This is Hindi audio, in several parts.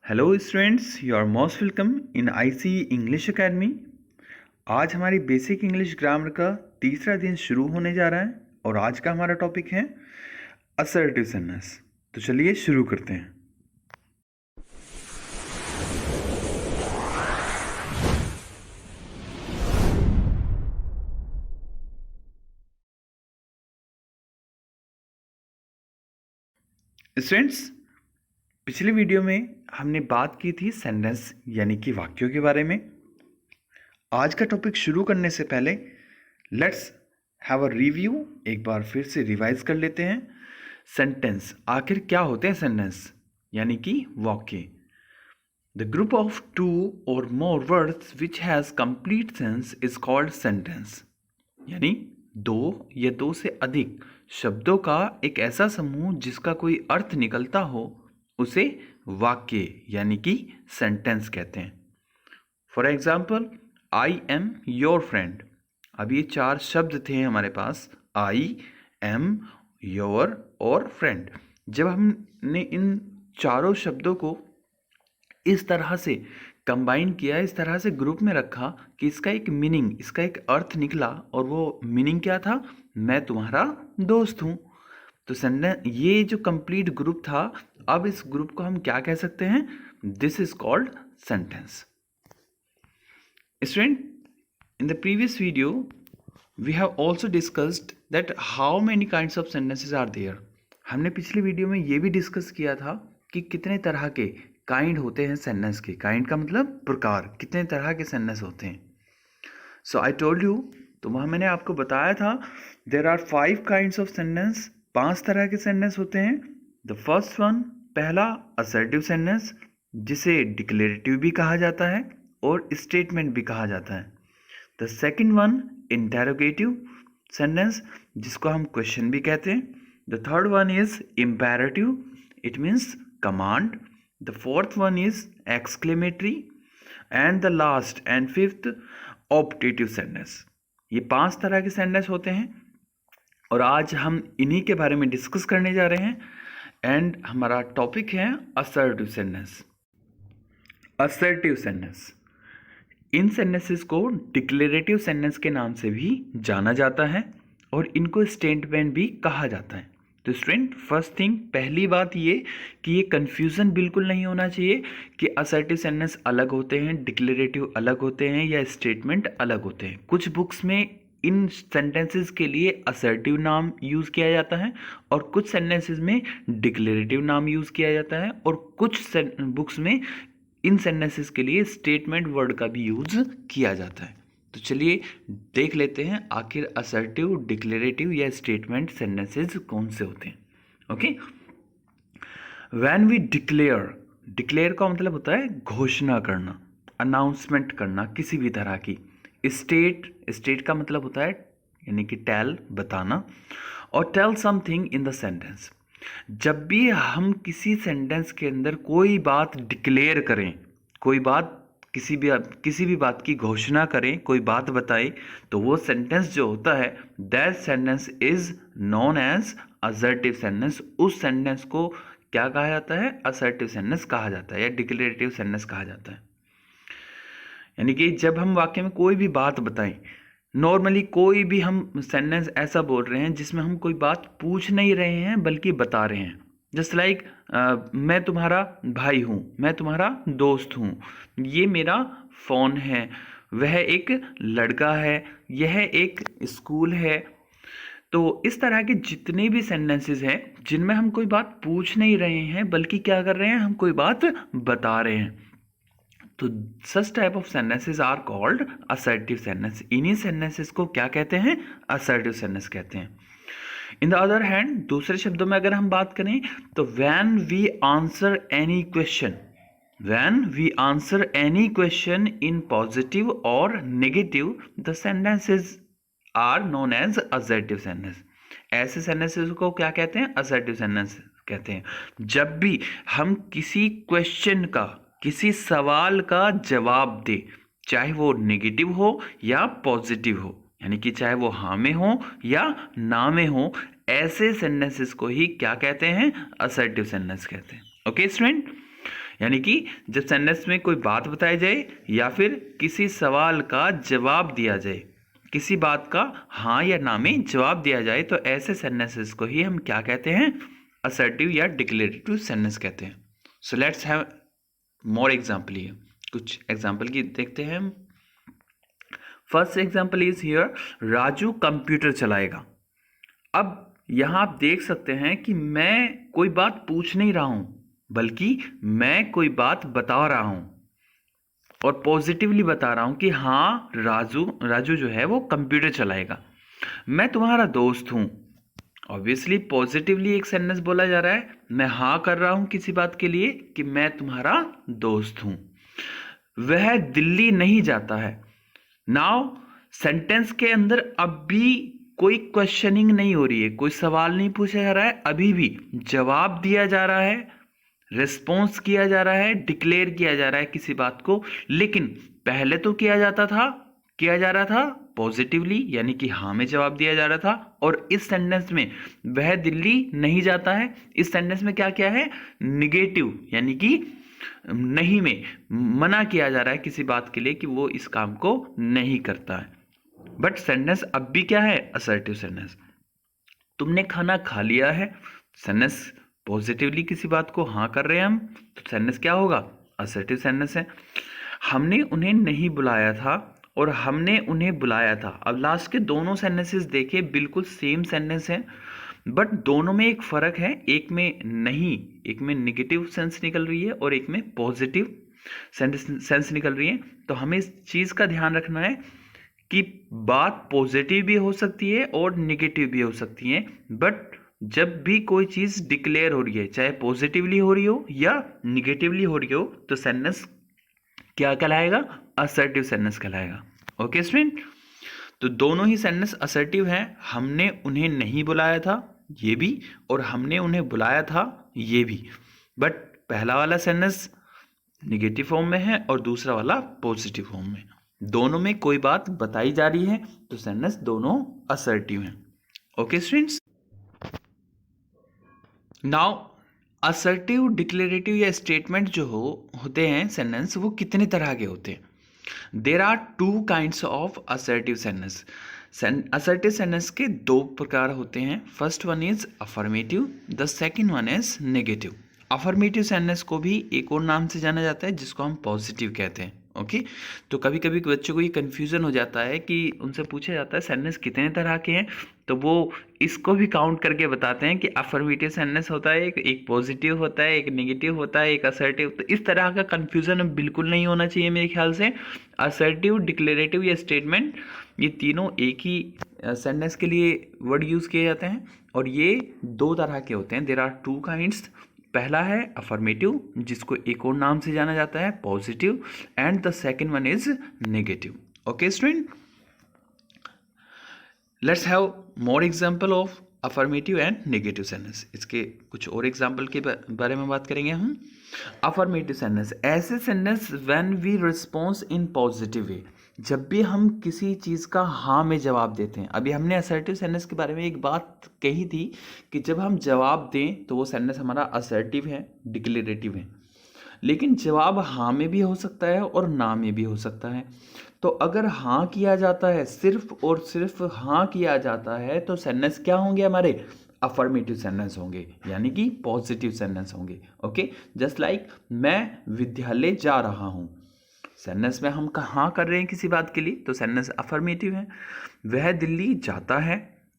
Hello students, you are most welcome in IC English academy. आज हमारी बेसिक इंग्लिश ग्रामर का तीसरा दिन शुरू होने जा रहा है और आज का हमारा टॉपिक है असर्टिव सेंटेंस। तो चलिए शुरू करते हैं। स्टूडेंट्स, पिछले वीडियो में हमने बात की थी सेंटेंस यानी कि वाक्यों के बारे में। आज का टॉपिक शुरू करने से पहले लेट्स हैव अ रिव्यू, एक बार फिर से रिवाइज कर लेते हैं। सेंटेंस आखिर क्या होते हैं? सेंटेंस यानी कि वाक्य। द ग्रुप ऑफ टू और more words which has complete sense is called sentence. यानी दो या दो से अधिक शब्दों का एक ऐसा समूह जिसका कोई अर्थ निकलता हो उसे वाक्य यानी कि सेंटेंस कहते हैं। For example, I am your friend. अब ये चार शब्द थे हमारे पास, आई एम, योर और फ्रेंड। जब हमने इन चारों शब्दों को इस तरह से कंबाइन किया, इस तरह से ग्रुप में रखा कि इसका एक मीनिंग, इसका एक अर्थ निकला, और वो मीनिंग क्या था? मैं तुम्हारा दोस्त हूँ। तो सेंटेंस, ये जो कंप्लीट ग्रुप था, अब इस ग्रुप को हम क्या कह सकते हैं? This is called sentence. Student, in the previous video, we have also discussed that how many kinds of sentences are there. हमने पिछली वीडियो में ये भी डिस्कस किया था कि कितने तरह के काइंड होते हैं सेंटेंस के। काइंड का मतलब प्रकार, कितने तरह के सेंटेंस होते हैं। सो आई टोल्ड यू, तो वहाँ मैंने आपको बताया था there are 5 kinds of sentence, 5 तरह के सेंटेंस होते हैं। द फर्स्ट वन, पहला असर्टिव सेंटेंस, जिसे डिक्लेरेटिव भी कहा जाता है और स्टेटमेंट भी कहा जाता है। The second one, interrogative sentence, जिसको हम क्वेश्चन भी कहते हैं। The third one is imperative, it means command. The fourth one is exclamatory, and the last and fifth optative sentence. ये 5 तरह के सेंटेंस होते हैं और आज हम इन्हीं के बारे में डिस्कस करने जा रहे हैं। एंड हमारा टॉपिक है असर्टिव सेंटेंस। असर्टिव सेंटेंस, इन सेंटेंसेस को डिक्लेरेटिव सेंटेंस के नाम से भी जाना जाता है और इनको स्टेटमेंट भी कहा जाता है। तो स्टूडेंट, फर्स्ट थिंग, पहली बात ये कि ये कन्फ्यूज़न बिल्कुल नहीं होना चाहिए कि असर्टिव सेंटेंस अलग होते हैं, डिक्लेरेटिव अलग होते हैं या स्टेटमेंट अलग होते हैं। कुछ बुक्स में इन सेंटेंसेस के लिए असर्टिव नाम यूज़ किया जाता है और कुछ सेंटेंसेस में डिक्लेरेटिव नाम यूज़ किया जाता है और कुछ बुक्स में इन सेंटेंसेस के लिए स्टेटमेंट वर्ड का भी यूज किया जाता है। तो चलिए देख लेते हैं आखिर असर्टिव, डिक्लेरेटिव या स्टेटमेंट सेंटेंसेस कौन से होते हैं। Okay, when we declare, declare का मतलब होता है घोषणा करना, अनाउंसमेंट करना किसी भी तरह की। स्टेट, स्टेट का मतलब होता है यानी कि टेल, बताना। और tell something in the sentence, जब भी हम किसी सेंटेंस के अंदर कोई बात डिक्लेयर करें, कोई बात, किसी भी बात की घोषणा करें, कोई बात बताएं, तो वो सेंटेंस जो होता है, that sentence is known as assertive sentence. उस सेंटेंस को क्या कहा जाता है? असर्टिव सेंटेंस कहा जाता है या डिक्लेरेटिव सेंटेंस कहा जाता है। यानी कि जब हम वाक्य में कोई भी बात बताएं, नॉर्मली कोई भी हम सेंटेंस ऐसा बोल रहे हैं जिसमें हम कोई बात पूछ नहीं रहे हैं बल्कि बता रहे हैं। जस्ट लाइक मैं तुम्हारा भाई हूँ, मैं तुम्हारा दोस्त हूँ, ये मेरा फ़ोन है, वह एक लड़का है, यह एक स्कूल है। तो इस तरह के जितने भी सेंटेंसेस हैं जिनमें हम कोई बात पूछ नहीं रहे हैं बल्कि क्या कर रहे हैं, हम कोई बात बता रहे हैं, तो such type of sentences are called assertive sentence. इन्हीं सेंटेंसेस को क्या कहते हैं? असर्टिव सेंटेंस कहते हैं। इन द अदर हैंड, दूसरे शब्दों में अगर हम बात करें तो when we answer any question, when we answer any question in positive और negative, the sentences are known as assertive sentence. ऐसे सेंटेंसेस को क्या कहते हैं? असर्टिव सेंटेंस कहते हैं। जब भी हम किसी क्वेश्चन का, किसी सवाल का जवाब दे, चाहे वो नेगेटिव हो या पॉजिटिव हो, यानी कि चाहे वो हाँ में हो या ना में हो, ऐसे सेंटेंसेस को ही क्या कहते हैं? असर्टिव सेंटेंस कहते हैं। ओके स्टूडेंट, यानी कि जब सेंटेंस में कोई बात बताई जाए या फिर किसी सवाल का जवाब दिया जाए, किसी बात का हाँ या ना में जवाब दिया जाए, तो ऐसे सेंटेंसेस को ही हम क्या कहते हैं, असर्टिव या डिक्लेरेटिव सेंटेंस कहते हैं। So let's have more example. ये कुछ एग्जाम्पल की देखते हैं हम। First example is here, Raju computer चलाएगा। अब यहां आप देख सकते हैं कि मैं कोई बात पूछ नहीं रहा हूं, बल्कि मैं कोई बात बता रहा हूं और पॉजिटिवली बता रहा हूं कि हाँ राजू जो है वो कंप्यूटर चलाएगा। मैं तुम्हारा दोस्त हूं। ऑब्वियसली पॉजिटिवली एक सेंटेंस बोला जा रहा है, मैं हाँ कर रहा हूं किसी बात के लिए कि मैं तुम्हारा दोस्त हूं। वह दिल्ली नहीं जाता है। नाउ सेंटेंस के अंदर अब भी कोई क्वेश्चनिंग नहीं हो रही है, कोई सवाल नहीं पूछा जा रहा है, अभी भी जवाब दिया जा रहा है, रिस्पॉन्स किया जा रहा है, डिक्लेयर किया जा रहा है किसी बात को। लेकिन पहले तो किया जा रहा था पॉजिटिवली, यानी कि हाँ में जवाब दिया जा रहा था। और इस सेंटेंस में वह दिल्ली नहीं जाता है, इस सेंटेंस में क्या क्या है, निगेटिव, यानी कि नहीं में मना किया जा रहा है किसी बात के लिए कि वो इस काम को नहीं करता है। बट सेंटेंस अब भी क्या है, असर्टिव सेंटेंस। तुमने खाना खा लिया है, सेंटेंस पॉजिटिवली किसी बात को हाँ कर रहे हैं हम, तो सेंटेंस क्या होगा, असर्टिव सेंटेंस है। हमने उन्हें नहीं बुलाया था और हमने उन्हें बुलाया था। अब लास्ट के दोनों सेंटेंसेस देखिए, बिल्कुल सेम सेंटेंस है, बट दोनों में एक फर्क है। एक में नहीं, एक में निगेटिव सेंस निकल रही है और एक में पॉजिटिव सेंस निकल रही है। तो हमें इस चीज का ध्यान रखना है कि बात पॉजिटिव भी हो सकती है और निगेटिव भी हो सकती है। बट जब भी कोई चीज डिक्लेयर हो रही है, चाहे पॉजिटिवली हो रही हो या निगेटिवली हो रही हो, तो सेंटेंस क्या कहलाएगा, असर्टिव सेंटेंस कहलाएगा। ओके स्टूडेंट, तो दोनों ही सेंटेंस असर्टिव हैं। हमने उन्हें नहीं बुलाया था, ये भी, और हमने उन्हें बुलाया था, ये भी। बट पहला वाला सेंटेंस निगेटिव फॉर्म में है और दूसरा वाला पॉजिटिव फॉर्म में। दोनों में कोई बात बताई जा रही है, तो सेंटेंस दोनों असर्टिव हैं। Okay students, now assertive, declarative या स्टेटमेंट जो होते हैं सेंटेंस, वो कितने तरह के होते हैं। There are two kinds of assertive sentence. Assertive sentence के दो प्रकार होते हैं। First one is affirmative, the second one is negative. Affirmative sentence को भी एक और नाम से जाना जाता है जिसको हम पॉजिटिव कहते हैं। ओके, तो कभी कभी बच्चों को ये कन्फ्यूज़न हो जाता है कि उनसे पूछा जाता है सेंटेंस कितने तरह के हैं, तो वो इसको भी काउंट करके बताते हैं कि अफर्मेटिव सेंटेंस होता है एक पॉजिटिव होता है, एक नेगेटिव होता है, एक असर्टिव। तो इस तरह का कन्फ्यूज़न बिल्कुल नहीं होना चाहिए मेरे ख्याल से। असर्टिव, डिक्लेरेटिव या स्टेटमेंट, ये तीनों एक ही सेंटेंस के लिए वर्ड यूज़ किए जाते हैं और ये दो तरह के होते हैं। There are two kinds. पहला है अफर्मेटिव, जिसको एक और नाम से जाना जाता है positive, and the second one is negative. Okay student, let's have more example of affirmative and negative sentence. इसके कुछ और एग्जांपल के बारे में बात करेंगे हम। अफर्मेटिव सेंटेंस, ऐसे sentence when we response in positive way, जब भी हम किसी चीज़ का हाँ में जवाब देते हैं। अभी हमने असर्टिव सेंटेंस के बारे में एक बात कही थी कि जब हम जवाब दें तो वो सेंटेंस हमारा असर्टिव है, डिक्लेरेटिव है। लेकिन जवाब हाँ में भी हो सकता है और ना में भी हो सकता है। तो अगर हाँ किया जाता है, सिर्फ और सिर्फ हाँ किया जाता है, तो सेंटेंस क्या होंगे हमारे, अफर्मेटिव सेंटेंस होंगे, यानी कि पॉजिटिव सेंटेंस होंगे। ओके, जस्ट लाइक मैं विद्यालय जा रहा हूँ, सेंटेंस में हम कहाँ कर रहे हैं किसी बात के लिए, तो सेंटेंस अफर्मेटिव है। वह दिल्ली जाता है,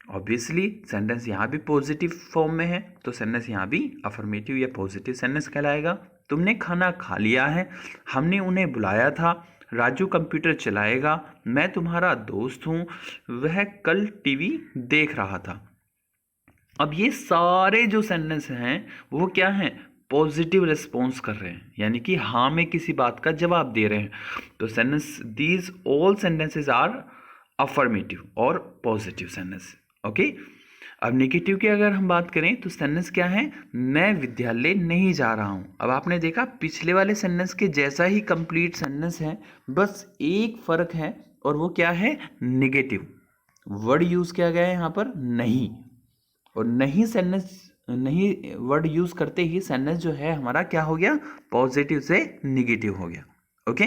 ऑब्वियसली सेंटेंस यहाँ भी पॉजिटिव फॉर्म में है, तो सेंटेंस यहाँ भी अफर्मेटिव या पॉजिटिव सेंटेंस कहलाएगा। तुमने खाना खा लिया है, हमने उन्हें बुलाया था, राजू कंप्यूटर चलाएगा, मैं तुम्हारा दोस्त हूँ, वह कल टीवी देख रहा था। अब ये सारे जो सेंटेंस हैं वो क्या हैं, पॉजिटिव रिस्पॉन्स कर रहे हैं, यानी कि हाँ में किसी बात का जवाब दे रहे हैं। तो sentence, these all sentences are affirmative और पॉजिटिव सेंटेंस। ओके, अब नेगेटिव की अगर हम बात करें तो सेंटेंस क्या है, मैं विद्यालय नहीं जा रहा हूँ। अब आपने देखा पिछले वाले सेंटेंस के जैसा ही कंप्लीट सेंटेंस है, बस एक फर्क है और वो क्या है, नेगेटिव। वर्ड यूज किया गया है यहाँ पर नहीं, और नहीं सेंटेंस नहीं वर्ड यूज़ करते ही सेंटेंस जो है हमारा क्या हो गया, पॉजिटिव से निगेटिव हो गया। ओके,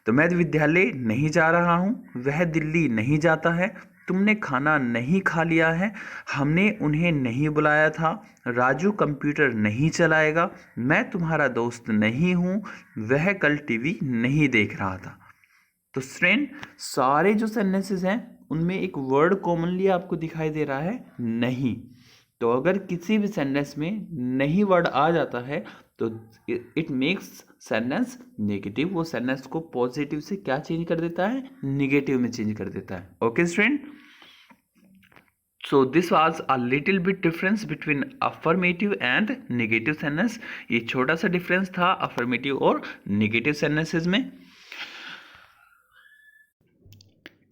तो मैं विद्यालय नहीं जा रहा हूँ, वह दिल्ली नहीं जाता है, तुमने खाना नहीं खा लिया है, हमने उन्हें नहीं बुलाया था, राजू कंप्यूटर नहीं चलाएगा, मैं तुम्हारा दोस्त नहीं हूँ, वह कल टीवी नहीं देख रहा था। तो स्टूडेंट सारे जो सेंटेंसेस हैं उनमें एक वर्ड कॉमनली आपको दिखाई दे रहा है नहीं। तो अगर किसी भी सेंटेंस में नहीं वर्ड आ जाता है तो इट मेक्स सेंटेंस नेगेटिव, वो सेंटेंस को पॉजिटिव से क्या चेंज कर देता है, निगेटिव में चेंज कर देता है। Okay student, so this was a little bit difference between affirmative and negative sentence. ये छोटा सा डिफरेंस था अफर्मेटिव और नेगेटिव सेंटेंसेस में।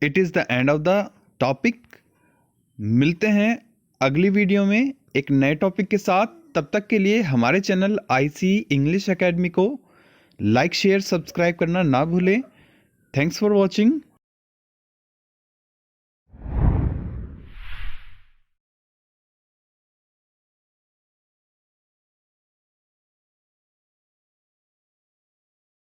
It is the end of the topic. मिलते हैं अगली वीडियो में एक नए टॉपिक के साथ। तब तक के लिए हमारे चैनल आईसी इंग्लिश एकेडमी को लाइक शेयर सब्सक्राइब करना ना भूलें। Thanks for watching.